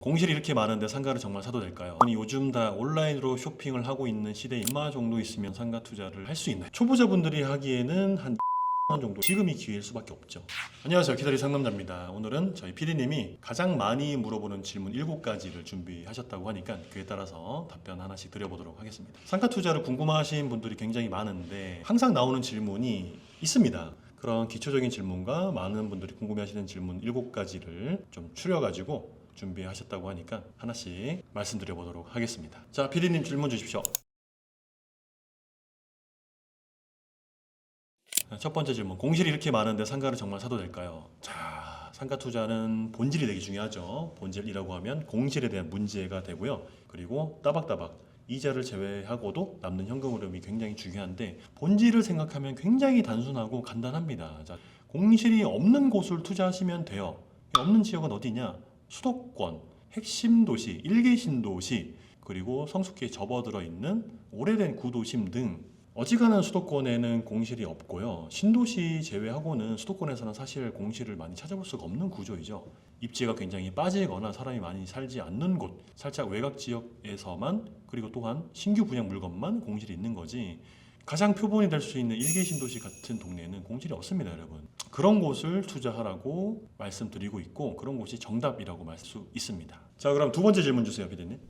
공실이 이렇게 많은데 상가를 정말 사도 될까요? 아니 요즘 다 온라인으로 쇼핑을 하고 있는 시대에 얼마 정도 있으면 상가 투자를 할 수 있나요? 초보자분들이 하기에는 한 원 정도 지금이 기회일 수밖에 없죠. 안녕하세요, 기다리 상담자입니다. 오늘은 저희 PD님이 가장 많이 물어보는 질문 7가지를 준비하셨다고 하니까 그에 따라서 답변 하나씩 드려보도록 하겠습니다. 상가 투자를 궁금하신 분들이 굉장히 많은데 항상 나오는 질문이 있습니다. 그런 기초적인 질문과 많은 분들이 궁금해하시는 질문 7가지를 좀 추려가지고 준비하셨다고 하니까 하나씩 말씀드려보도록 하겠습니다. 자, PD님 질문 주십시오. 첫 번째 질문, 공실이 이렇게 많은데 상가를 정말 사도 될까요? 자, 상가 투자는 본질이 되게 중요하죠. 본질이라고 하면 공실에 대한 문제가 되고요. 그리고 따박따박 이자를 제외하고도 남는 현금 흐름이 굉장히 중요한데 본질을 생각하면 굉장히 단순하고 간단합니다. 자, 공실이 없는 곳을 투자하시면 돼요. 없는 지역은 어디냐? 수도권, 핵심 도시, 1기 신도시, 그리고 성숙기에 접어들어 있는 오래된 구도심 등 어지간한 수도권에는 공실이 없고요. 신도시 제외하고는 수도권에서는 사실 공실을 많이 찾아볼 수가 없는 구조이죠. 입지가 굉장히 빠지거나 사람이 많이 살지 않는 곳, 살짝 외곽 지역에서만, 그리고 또한 신규 분양 물건만 공실이 있는 거지, 가장 표본이 될 수 있는 1기 신도시 같은 동네에는 공실이 없습니다, 여러분. 그런 곳을 투자하라고 말씀드리고 있고, 그런 곳이 정답이라고 말 수 있습니다. 자, 그럼 두 번째 질문 주세요, 피디님.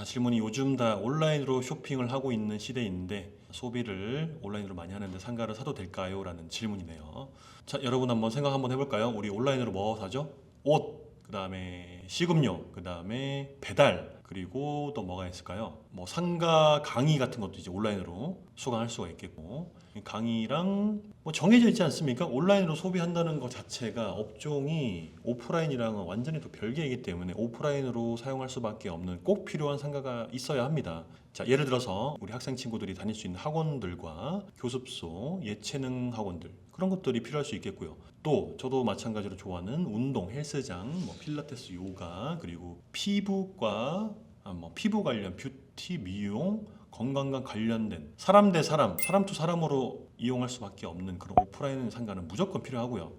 질문이 요즘 다 온라인으로 쇼핑을 하고 있는 시대인데 소비를 온라인으로 많이 하는데 상가를 사도 될까요? 라는 질문이네요. 자, 여러분 한번 생각 한번 해볼까요? 우리 온라인으로 뭐 사죠? 옷, 그 다음에 식음료, 그 다음에 배달, 그리고 또 뭐가 있을까요? 뭐 상가 강의 같은 것도 이제 온라인으로 수강할 수가 있겠고, 강의랑 뭐 정해져 있지 않습니까? 온라인으로 소비한다는 것 자체가 업종이 오프라인이랑은 완전히 또 별개이기 때문에 오프라인으로 사용할 수밖에 없는 꼭 필요한 상가가 있어야 합니다. 자, 예를 들어서 우리 학생 친구들이 다닐 수 있는 학원들과 교습소, 예체능 학원들, 그런 것들이 필요할 수 있겠고요. 또 저도 마찬가지로 좋아하는 운동, 헬스장, 뭐 필라테스, 요가, 그리고 피부과, 뭐 피부 관련 뷰티, 미용, 건강과 관련된 사람 대 사람, 사람 투 사람으로 이용할 수밖에 없는 그런 오프라인 상가는 무조건 필요하고요.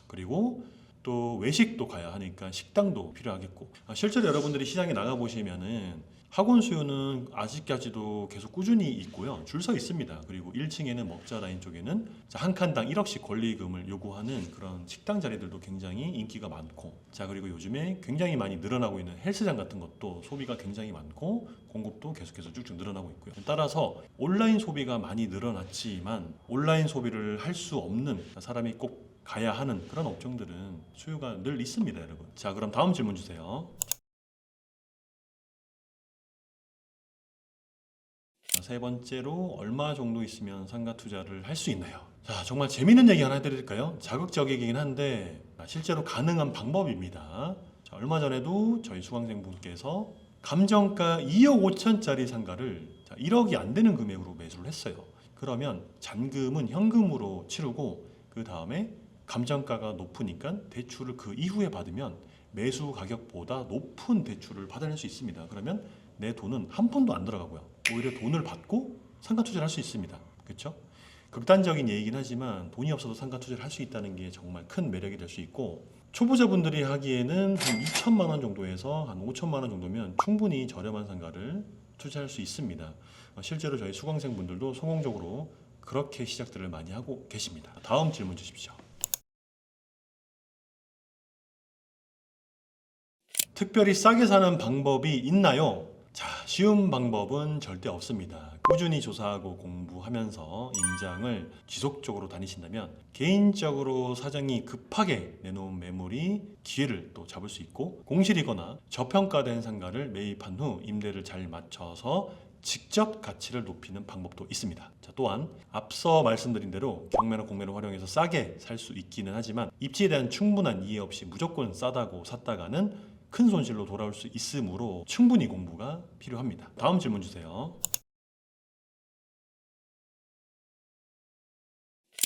그리고 또 외식도 가야 하니까 식당도 필요하겠고, 실제로 여러분들이 시장에 나가 보시면은 학원 수요는 아직까지도 계속 꾸준히 있고요. 줄 서 있습니다. 그리고 1층에는 먹자 라인 쪽에는 한 칸당 1억씩 권리금을 요구하는 그런 식당 자리들도 굉장히 인기가 많고, 자, 그리고 요즘에 굉장히 많이 늘어나고 있는 헬스장 같은 것도 소비가 굉장히 많고 공급도 계속해서 쭉쭉 늘어나고 있고요. 따라서 온라인 소비가 많이 늘어났지만 온라인 소비를 할 수 없는, 사람이 꼭 가야 하는 그런 업종들은 수요가 늘 있습니다, 여러분. 자, 그럼 다음 질문 주세요. 세 번째로, 얼마 정도 있으면 상가 투자를 할 수 있나요? 자, 정말 재밌는 얘기 하나 해드릴까요? 자극적이긴 한데 실제로 가능한 방법입니다. 자, 얼마 전에도 저희 수강생분께서 감정가 2억 5천짜리 상가를 1억이 안 되는 금액으로 매수를 했어요. 그러면 잔금은 현금으로 치르고 그 다음에 감정가가 높으니까 대출을 그 이후에 받으면 매수 가격보다 높은 대출을 받아낼 수 있습니다. 그러면 내 돈은 한 푼도 안 들어가고요. 오히려 돈을 받고 상가 투자를 할 수 있습니다. 그렇죠? 극단적인 얘기긴 하지만 돈이 없어도 상가 투자를 할 수 있다는 게 정말 큰 매력이 될 수 있고, 초보자분들이 하기에는 한 2천만 원 정도에서 한 5천만 원 정도면 충분히 저렴한 상가를 투자할 수 있습니다. 실제로 저희 수강생분들도 성공적으로 그렇게 시작들을 많이 하고 계십니다. 다음 질문 주십시오. 특별히 싸게 사는 방법이 있나요? 자, 쉬운 방법은 절대 없습니다. 꾸준히 조사하고 공부하면서 임장을 지속적으로 다니신다면 개인적으로 사정이 급하게 내놓은 매물이 기회를 또 잡을 수 있고, 공실이거나 저평가된 상가를 매입한 후 임대를 잘 맞춰서 직접 가치를 높이는 방법도 있습니다. 자, 또한 앞서 말씀드린 대로 경매나 공매를 활용해서 싸게 살 수 있기는 하지만 입지에 대한 충분한 이해 없이 무조건 싸다고 샀다가는 큰 손실로 돌아올 수 있으므로 충분히 공부가 필요합니다. 다음 질문 주세요.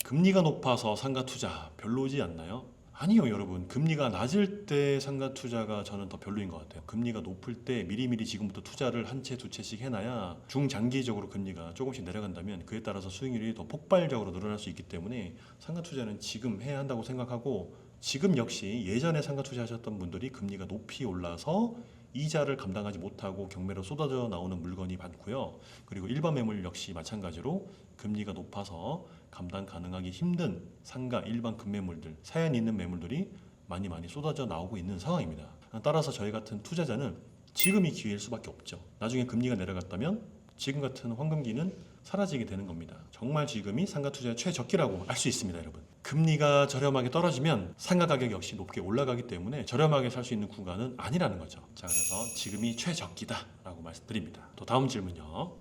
금리가 높아서 상가 투자 별로지 않나요? 아니요, 여러분. 금리가 낮을 때 상가 투자가 저는 더 별로인 것 같아요. 금리가 높을 때 미리미리 지금부터 투자를 한 채, 두 채씩 해놔야 중장기적으로 금리가 조금씩 내려간다면 그에 따라서 수익률이 더 폭발적으로 늘어날 수 있기 때문에 상가 투자는 지금 해야 한다고 생각하고, 지금 역시 예전에 상가 투자하셨던 분들이 금리가 높이 올라서 이자를 감당하지 못하고 경매로 쏟아져 나오는 물건이 많고요. 그리고 일반 매물 역시 마찬가지로 금리가 높아서 감당 가능하기 힘든 상가, 일반 급매물들, 사연 있는 매물들이 많이 쏟아져 나오고 있는 상황입니다. 따라서 저희 같은 투자자는 지금이 기회일 수밖에 없죠. 나중에 금리가 내려갔다면 지금 같은 황금기는 사라지게 되는 겁니다. 정말 지금이 상가 투자의 최적기라고 할 수 있습니다, 여러분. 금리가 저렴하게 떨어지면 상가 가격 역시 높게 올라가기 때문에 저렴하게 살 수 있는 구간은 아니라는 거죠. 자, 그래서 지금이 최적기다라고 말씀드립니다. 또 다음 질문요.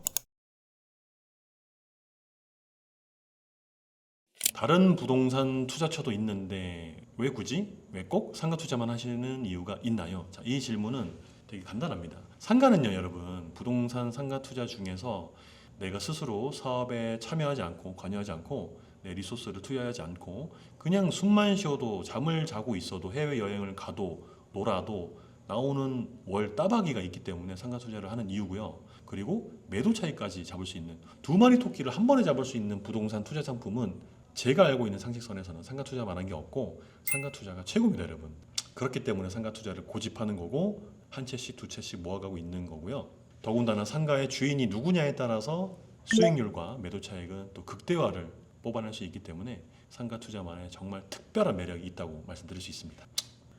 다른 부동산 투자처도 있는데 왜 굳이? 왜 꼭 상가 투자만 하시는 이유가 있나요? 자, 이 질문은 되게 간단합니다. 상가는요, 여러분, 부동산 상가 투자 중에서 내가 스스로 사업에 참여하지 않고 관여하지 않고 내 리소스를 투여하지 않고 그냥 숨만 쉬어도 잠을 자고 있어도 해외여행을 가도 놀아도 나오는 월 따박이가 있기 때문에 상가 투자를 하는 이유고요. 그리고 매도 차익까지 잡을 수 있는, 두 마리 토끼를 한 번에 잡을 수 있는 부동산 투자 상품은 제가 알고 있는 상식선에서는 상가 투자만한 게 없고 상가 투자가 최고입니다, 여러분. 그렇기 때문에 상가 투자를 고집하는 거고 한 채씩 두 채씩 모아가고 있는 거고요. 더군다나 상가의 주인이 누구냐에 따라서 수익률과 매도 차익은 또 극대화를 뽑아낼 수 있기 때문에 상가 투자만의 정말 특별한 매력이 있다고 말씀드릴 수 있습니다.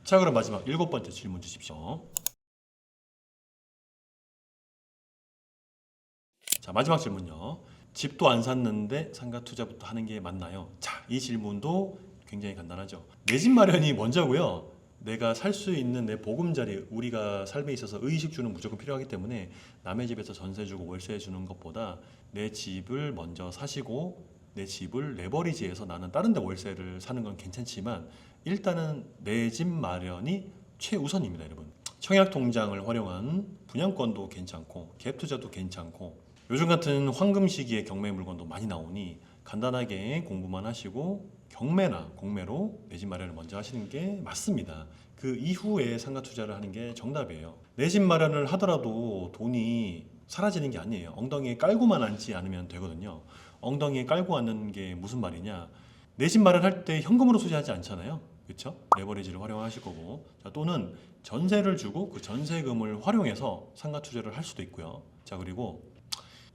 자, 그럼 마지막 7번째 질문 주십시오. 자, 마지막 질문요. 집도 안 샀는데 상가 투자부터 하는 게 맞나요? 자, 이 질문도 굉장히 간단하죠. 내 집 마련이 먼저고요. 내가 살 수 있는 내 보금자리, 우리가 삶에 있어서 의식주는 무조건 필요하기 때문에 남의 집에서 전세 주고 월세 주는 것보다 내 집을 먼저 사시고 내 집을 레버리지해서 나는 다른 데 월세를 사는 건 괜찮지만 일단은 내 집 마련이 최우선입니다, 여러분. 청약통장을 활용한 분양권도 괜찮고 갭 투자도 괜찮고 요즘 같은 황금 시기에 경매 물건도 많이 나오니 간단하게 공부만 하시고 경매나 공매로 내 집 마련을 먼저 하시는 게 맞습니다. 그 이후에 상가 투자를 하는 게 정답이에요. 내 집 마련을 하더라도 돈이 사라지는 게 아니에요. 엉덩이에 깔고만 앉지 않으면 되거든요. 엉덩이에 깔고 앉는 게 무슨 말이냐? 내 집 마련할 때 현금으로 소지하지 않잖아요. 그렇죠? 레버리지를 활용하실 거고, 자, 또는 전세를 주고 그 전세금을 활용해서 상가 투자를 할 수도 있고요. 자, 그리고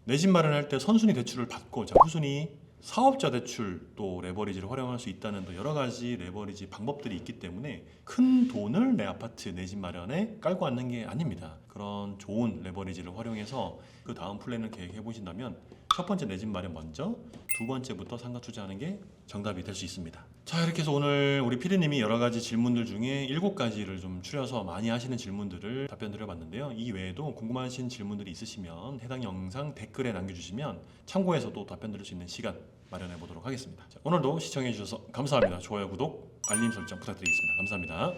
내 집 마련할 때 선순위 대출을 받고, 자, 후순위 사업자 대출 또 레버리지를 활용할 수 있다는 또 여러 가지 레버리지 방법들이 있기 때문에 큰 돈을 내 아파트, 내 집 마련에 깔고 앉는 게 아닙니다. 그런 좋은 레버리지를 활용해서 그 다음 플랜을 계획해 보신다면 첫 번째 내 집 마련 먼저, 두 번째부터 상가 투자하는 게 정답이 될 수 있습니다. 자, 이렇게 해서 오늘 우리 피디님이 여러 가지 질문들 중에 7가지를 좀 추려서 많이 하시는 질문들을 답변 드려봤는데요. 이 외에도 궁금하신 질문들이 있으시면 해당 영상 댓글에 남겨주시면 참고해서 또 답변 드릴 수 있는 시간 마련해 보도록 하겠습니다. 자, 오늘도 시청해 주셔서 감사합니다. 좋아요, 구독, 알림 설정 부탁드리겠습니다. 감사합니다.